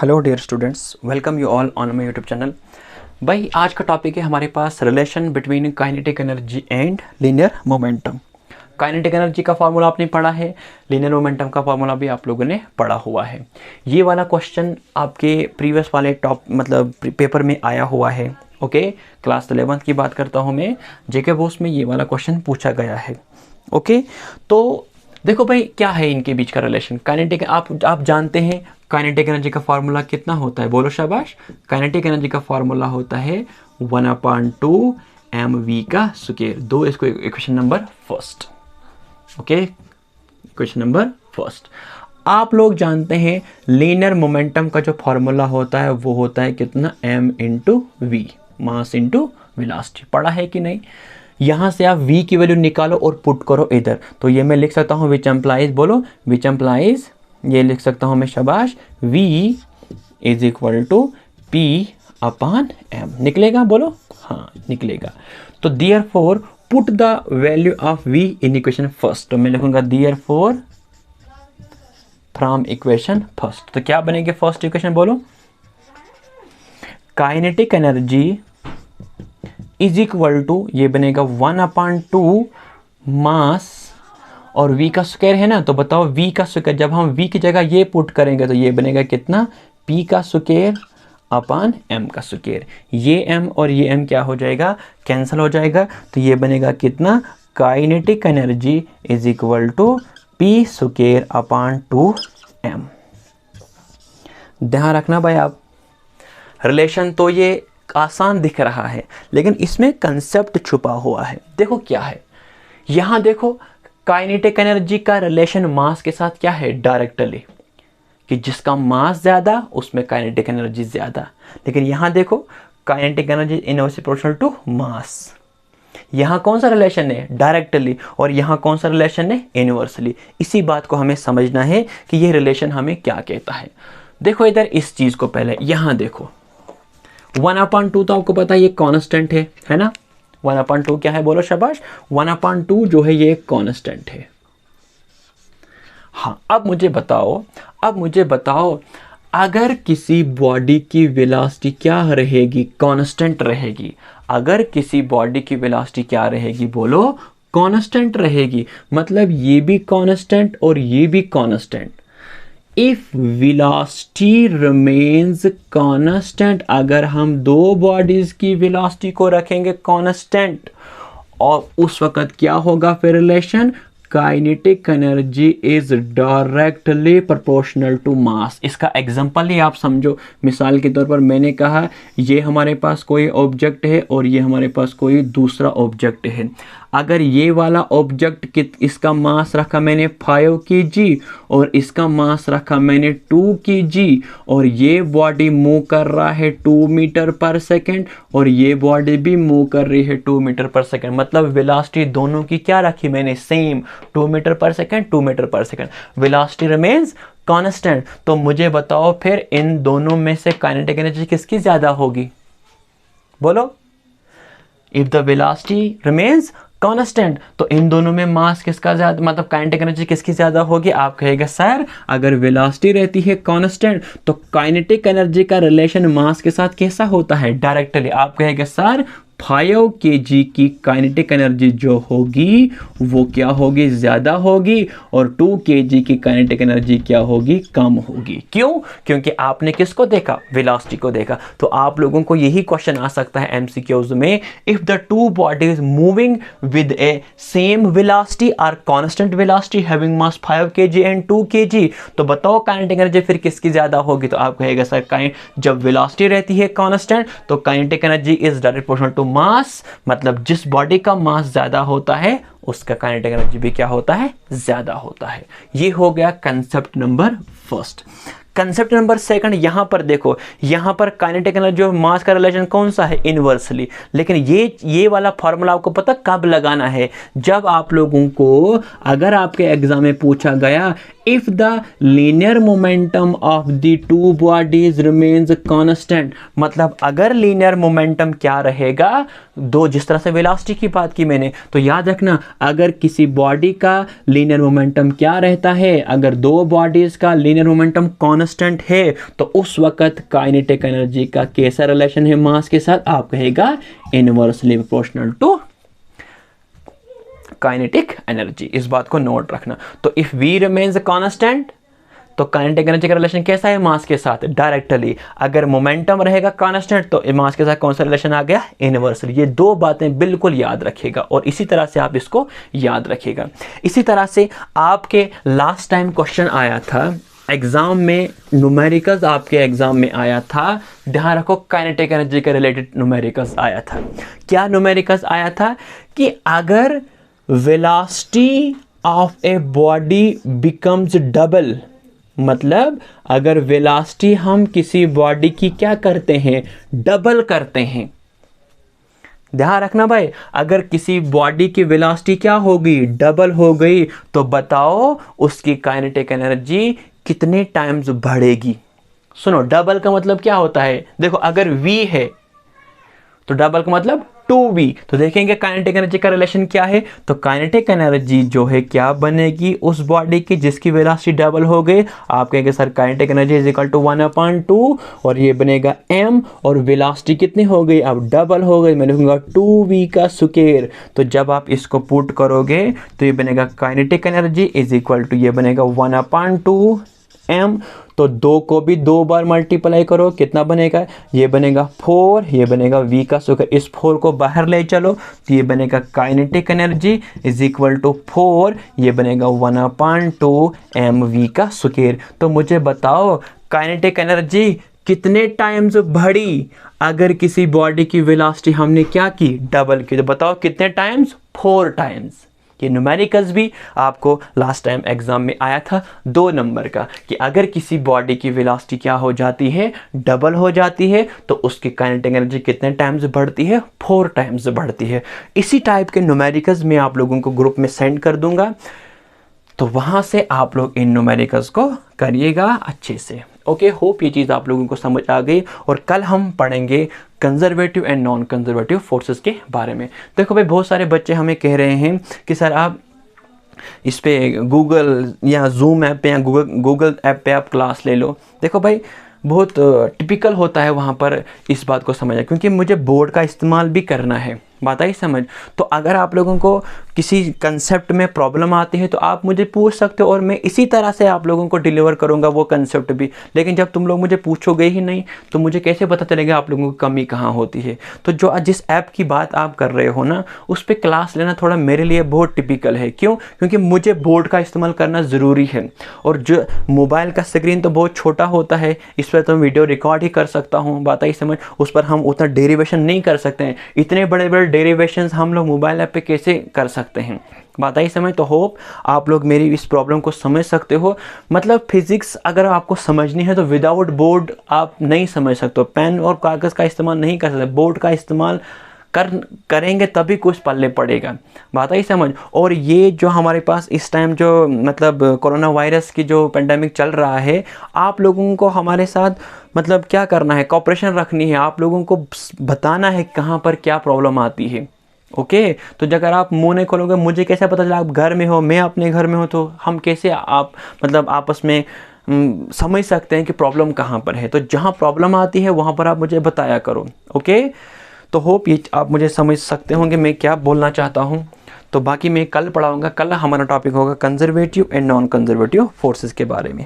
Hello dear students, welcome you all on my YouTube channel. भाई आज का topic है हमारे पास relation between kinetic energy and linear momentum. Kinetic energy का फार्मूला आपने पढ़ा है, लीनियर मोमेंटम का फार्मूला भी आप लोगों ने पढ़ा हुआ है। ये वाला क्वेश्चन आपके प्रीवियस वाले पेपर में आया हुआ है। ओके, क्लास 11th की बात करता हूँ मैं, जेके बोस में ये वाला क्वेश्चन पूछा गया है। ओके, तो देखो भाई क्या है इनके बीच का रिलेशन। काइनेटिक आप जानते हैं काइनेटिक एनर्जी का फार्मूला कितना होता है, बोलो शाबाश। काइनेटिक एनर्जी का फार्मूला होता है 1/2 mv का स्क्वायर। दो इसको equation number first. Okay, equation number first. आप लोग जानते हैं लीनियर मोमेंटम का जो फार्मूला होता है वो होता है कितना, m into V, mass into velocity. पढ़ा है कि नहीं? यहाँ से आप v की वैल्यू निकालो और पुट करो इधर, तो ये मैं लिख सकता हूँ विच एम्प्लाइज, बोलो विच एम्प्लाइज, ये लिख सकता हूँ मैं शाबाश, v is equal to p upon m। निकलेगा, बोलो हाँ निकलेगा। तो therefore put the value of v in equation first. तो मैं लिखूंगा देयरफॉर फ्रॉम इक्वेशन फर्स्ट। तो क्या बनेगी फर्स्ट इक्वेशन, बोलो kinetic energy is equal to, ये बनेगा 1/2 मास और v का स्क्वायर है ना। तो बताओ v का स्क्वायर, जब हम v की जगह ये पुट करेंगे तो ये बनेगा कितना, p का स्क्वायर अपॉन m का स्क्वायर। ये m और ये m क्या हो जाएगा, कैंसिल हो जाएगा। तो ये बनेगा कितना, kinetic energy is equal to p square upon 2m। ध्यान रखना भाई आप, रिलेशन तो ये आसान दिख रहा है लेकिन इसमें कंसेप्ट छुपा हुआ है। देखो क्या है, यहां देखो काइनेटिक एनर्जी का रिलेशन मास के साथ क्या है, डायरेक्टली, कि जिसका मास ज्यादा उसमें काइनेटिक एनर्जी ज्यादा। लेकिन यहां देखो kinetic energy inversely proportional to mass. यहां कौन सा रिलेशन है, डायरेक्टली, और यहां कौन सा रिलेशन है, इनवर्सली। इसी बात को हमें समझना है कि ये रिलेशन हमें क्या कहता है। देखो इधर इस चीज को पहले यहां देखो, 1/2 तो आपको पता है ये कांस्टेंट है ना। 1/2 क्या है, बोलो शाबाश। 1/2 जो है ये कांस्टेंट है। हाँ, अब मुझे बताओ अगर किसी बॉडी की वेलोसिटी क्या रहेगी, कांस्टेंट रहेगी। अगर किसी बॉडी की वेलोसिटी क्या रहेगी, बोलो कांस्टेंट रहेगी। मतलब ये भी कांस्टेंट और ये भी constant. If velocity remains constant, अगर हम दो बॉडीज की वेलोसिटी को रखेंगे कांस्टेंट, और उस वक्त क्या होगा फिर relation, kinetic energy is directly proportional to mass. इसका एग्जांपल ही आप समझो। मिसाल के तौर पर मैंने कहा ये हमारे पास कोई ऑब्जेक्ट है और ये हमारे पास कोई दूसरा ऑब्जेक्ट है। अगर ये वाला ऑब्जेक्ट इसका मास रखा मैंने 5 kg और इसका मास रखा मैंने 2 kg, और ये बॉडी मूव कर रहा है 2 मीटर पर सेकेंड और ये बॉडी भी मूव कर रही है 2 मीटर पर सेकेंड, मतलब वेलोसिटी दोनों की क्या रखी मैंने, सेम, 2 मीटर पर सेकेंड 2 मीटर पर सेकेंड। Velocity remains constant. तो मुझे बताओ फिर इन दोनों में से काइनेटिक एनर्जी किसकी ज्यादा होगी, बोलो। If the velocity remains constant तो इन दोनों में मास किसका ज्यादा, मतलब काइनेटिक एनर्जी किसकी ज्यादा होगी। आप कहेगा सर अगर वेलोसिटी रहती है कांस्टेंट तो काइनेटिक एनर्जी का रिलेशन मास के साथ कैसा होता है, डायरेक्टली। आप कहेगा सर 5 kg की काइनेटिक एनर्जी जो होगी वो क्या होगी, ज्यादा होगी, और 2 kg की काइनेटिक एनर्जी क्या होगी, कम होगी। क्यों? क्योंकि आपने किसको देखा, वेलोसिटी को देखा। तो आप लोगों को यही क्वेश्चन आ सकता है एमसीक्यूज में, if the two bodies moving with a same velocity or constant velocity having mass 5 kg and 2 kg, तो बताओ काइनेटिक एनर्जी फिर किसकी ज्यादा होगी। तो आप कहेगा सर जब वेलोसिटी रहती है कांस्टेंट तो kinetic energy is direct proportional to mass, मतलब जिस बॉडी का मास ज्यादा होता है उसका काइनेटिक एनर्जी भी क्या होता है, ज्यादा होता है। ये हो गया concept number first. Concept number second, यहां पर देखो, यहां पर काइनेटिक एनर्जी और मास का रिलेशन कौन सा है, इनवर्सली। लेकिन ये वाला फॉर्मूला आपको पता कब लगाना है, जब आप लोगों को अगर आपके एग्जाम में पूछा गया if the linear momentum of the two bodies remains constant, मतलब अगर लीनियर मोमेंटम क्या रहेगा, दो, जिस तरह से वेलोसिटी की बात की मैंने, तो याद रखना अगर किसी बॉडी का लीनियर मोमेंटम क्या रहता है, अगर दो बॉडीज का लीनियर मोमेंटम कांस्टेंट है तो उस वक्त काइनेटिक एनर्जी का कैसा रिलेशन है मास के साथ, आप कहेगा inversely proportional to kinetic energy. इस बात को नोट रखना। तो इफ वी रिमेन्स कांस्टेंट तो काइनेटिक एनर्जी का रिलेशन कैसा है मास के साथ, डायरेक्टली। अगर मोमेंटम रहेगा कांस्टेंट तो मास के साथ कौन सा रिलेशन आ गया, इनवर्सली। ये दो बातें बिल्कुल याद रखिएगा और इसी तरह से आप इसको याद रखिएगा। इसी तरह से आपके लास्ट टाइम क्वेश्चन आया था एग्जाम में, न्यूमेरिकल्स आपके एग्जाम में आया था, ध्यान रखो काइनेटिक एनर्जी के रिलेटेड न्यूमेरिकल्स आया था। क्या न्यूमेरिकल्स आया था कि अगर velocity of a body becomes double, मतलब अगर वेलोसिटी हम किसी बॉडी की क्या करते हैं, डबल करते हैं। ध्यान रखना भाई, अगर किसी बॉडी की वेलोसिटी क्या होगी, डबल हो गई, तो बताओ उसकी काइनेटिक एनर्जी कितने टाइम्स बढ़ेगी। सुनो, डबल का मतलब क्या होता है, देखो अगर v है तो डबल का मतलब 2v, तो देखेंगे काइनेटिक एनर्जी का रिलेशन क्या है। तो काइनेटिक एनर्जी जो है क्या बनेगी उस बॉडी की जिसकी वेलोसिटी डबल हो गई, आप कहेंगे sir kinetic energy is equal to 1/2 और ये बनेगा m, और वेलोसिटी कितनी हो गई, अब डबल हो गई, मैं लिखूंगा 2v का स्क्वायर। तो जब आप इसको पुट करोगे तो ये बनेगा kinetic energy is equal to, ये बनेगा 1/2 m, तो दो को भी दो बार मल्टीप्लाई करो, कितना बनेगा, ये बनेगा 4, ये बनेगा v का स्क्वायर। इस 4 को बाहर ले चलो तो ये बनेगा kinetic energy is equal to 4, ये बनेगा 1/2 mv का स्क्वायर। तो मुझे बताओ काइनेटिक एनर्जी कितने टाइम्स बढ़ी अगर किसी बॉडी की वेलोसिटी हमने क्या की, डबल की, तो बताओ कितने टाइम्स, 4 टाइम्स। ये न्यूमेरिकल्स भी आपको लास्ट टाइम एग्जाम में आया था 2 नंबर का, कि अगर किसी बॉडी की वेलोसिटी क्या हो जाती है, डबल हो जाती है, तो उसकी काइनेटिक एनर्जी कितने टाइम्स बढ़ती है, 4 टाइम्स बढ़ती है। इसी टाइप के न्यूमेरिकल्स मैं आप लोगों को ग्रुप में सेंड कर दूंगा, तो वहां से आप लोग इन न्यूमेरिकल्स को करिएगा अच्छे से। ओके, होप ये चीज़ आप लोगों को समझ आ गई। और कल हम पढ़ेंगे conservative and non conservative forces के बारे में। देखो भाई, बहुत सारे बच्चे हमें कह रहे हैं कि सर आप इस पे गूगल या जूम ऐप पे या गूगल ऐप पे आप क्लास ले लो। देखो भाई, बहुत टिपिकल होता है वहाँ पर इस बात को समझना, क्योंकि मुझे बोर्ड का इस्तेमाल भी करना है, बात आई समझ। तो अगर आप लोगों को किसी कंसेप्ट में प्रॉब्लम आती है तो आप मुझे पूछ सकते हो और मैं इसी तरह से आप लोगों को डिलीवर करूंगा वो कंसेप्ट भी। लेकिन जब तुम लोग मुझे पूछोगे ही नहीं तो मुझे कैसे पता चलेगा आप लोगों की कमी कहाँ होती है। तो जो जिस ऐप की बात आप कर रहे हो ना, उस पर क्लास लेना थोड़ा मेरे लिए बहुत टिपिकल है। क्यों? क्योंकि मुझे बोर्ड का इस्तेमाल करना ज़रूरी है, और जो मोबाइल का स्क्रीन तो बहुत छोटा होता है, इस पर तो वीडियो रिकॉर्ड ही कर सकता हूँ, बात आई समझ। उस पर हम उतना डेरिवेशन नहीं कर सकते हैं, इतने बड़े बड़े डेरिवेशंस हम लोग मोबाइल ऐप पे कैसे कर सकते हैं, बात आई समझ। तो होप आप लोग मेरी इस प्रॉब्लम को समझ सकते हो। मतलब फिजिक्स अगर आपको समझनी है तो विदाउट बोर्ड आप नहीं समझ सकते, पेन और कागज़ का इस्तेमाल नहीं कर सकते, बोर्ड का इस्तेमाल करेंगे तभी कुछ पल्ले पड़ेगा, बात आई समझ। और ये जो हमारे पास इस टाइम जो मतलब कोरोना वायरस की जो पेंडेमिक चल रहा है, आप लोगों को हमारे साथ मतलब क्या करना है, कोऑपरेशन रखनी है, आप लोगों को बताना है कहाँ पर क्या प्रॉब्लम आती है। ओके, तो अगर आप मुंह नहीं खोलोगे, मुझे कैसे पता चला आप घर में हो, मैं अपने घर में हूँ, तो हम कैसे आप मतलब आपस में समझ सकते हैं कि प्रॉब्लम कहाँ पर है। तो जहाँ प्रॉब्लम आती है वहाँ पर आप मुझे बताया करो। ओके, तो होप ये आप मुझे समझ सकते होंगे मैं क्या बोलना चाहता हूँ। तो बाकी मैं कल पढ़ाऊँगा, कल हमारा टॉपिक होगा conservative and non conservative forces के बारे में।